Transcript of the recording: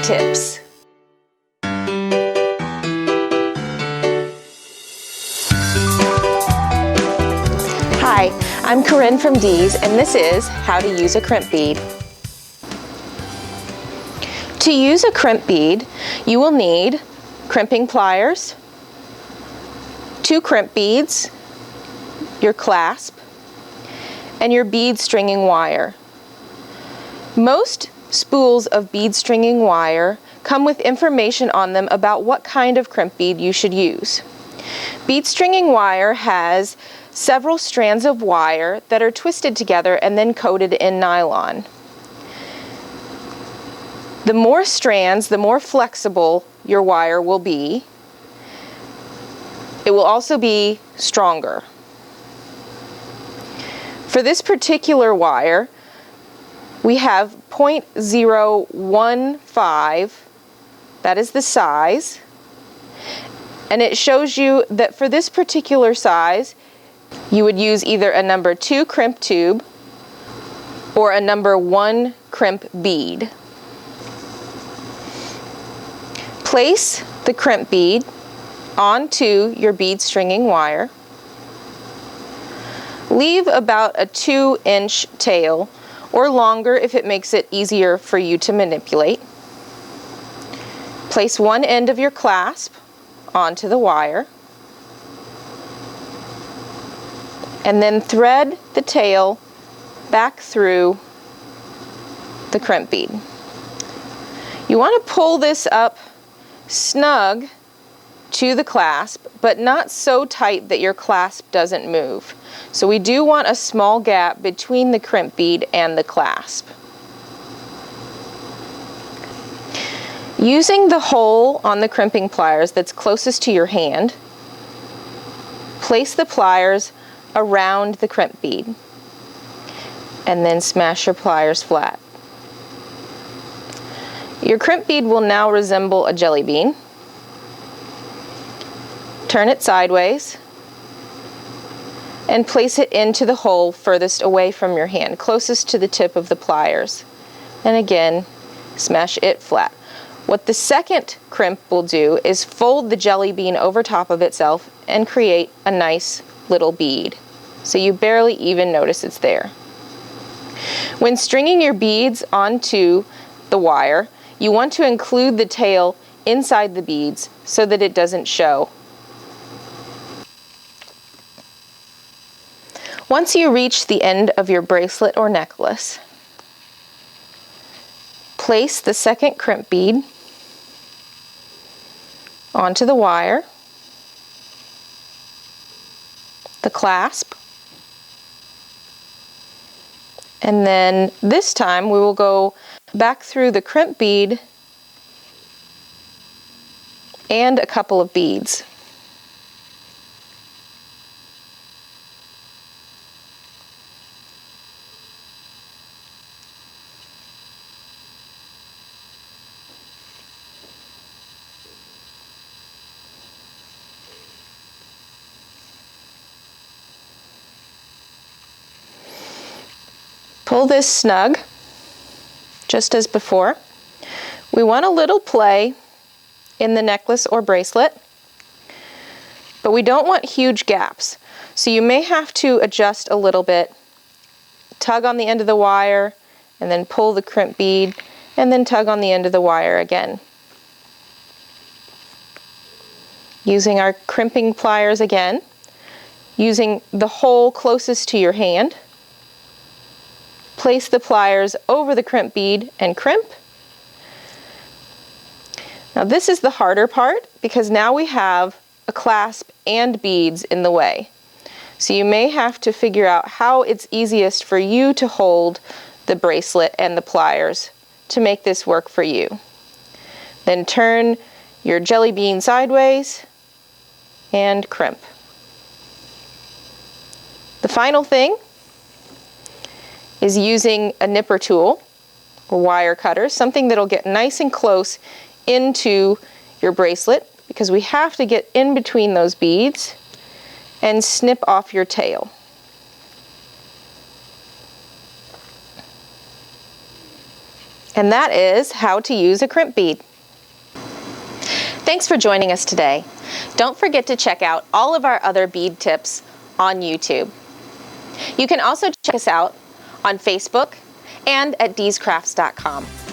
tips. Hi, I'm Corinne from D's, and this is how to use a crimp bead. To use a crimp bead, you will need crimping pliers, 2 crimp beads, your clasp, and your bead stringing wire. Most spools of bead stringing wire come with information on them about what kind of crimp bead you should use. Bead stringing wire has several strands of wire that are twisted together and then coated in nylon. The more strands, the more flexible your wire will be. It will also be stronger. For this particular wire, we have 0.015, that is the size, and it shows you that for this particular size, you would use either a number 2 crimp tube or a number 1 crimp bead. Place the crimp bead onto your bead stringing wire. Leave about a 2-inch tail, or longer if it makes it easier for you to manipulate. Place one end of your clasp onto the wire, and then thread the tail back through the crimp bead. You want to pull this up snug to the clasp, but not so tight that your clasp doesn't move. So we do want a small gap between the crimp bead and the clasp. Using the hole on the crimping pliers that's closest to your hand, place the pliers around the crimp bead and then smash your pliers flat. Your crimp bead will now resemble a jelly bean. Turn it sideways and place it into the hole furthest away from your hand, closest to the tip of the pliers. And again, smash it flat. What the second crimp will do is fold the jelly bean over top of itself and create a nice little bead, so you barely even notice it's there. When stringing your beads onto the wire, you want to include the tail inside the beads so that it doesn't show. Once you reach the end of your bracelet or necklace, place the second crimp bead onto the wire, the clasp, and then this time we will go back through the crimp bead and a couple of beads. Pull this snug, just as before. We want a little play in the necklace or bracelet, but we don't want huge gaps. So you may have to adjust a little bit, tug on the end of the wire, and then pull the crimp bead, and then tug on the end of the wire again. Using our crimping pliers again, using the hole closest to your hand, place the pliers over the crimp bead and crimp. Now this is the harder part because now we have a clasp and beads in the way. So you may have to figure out how it's easiest for you to hold the bracelet and the pliers to make this work for you. Then turn your jelly bean sideways and crimp. The final thing is using a nipper tool or wire cutter, something that'll get nice and close into your bracelet, because we have to get in between those beads, and snip off your tail. And that is how to use a crimp bead. Thanks for joining us today. Don't forget to check out all of our other bead tips on YouTube. You can also check us out on Facebook and at deescrafts.com.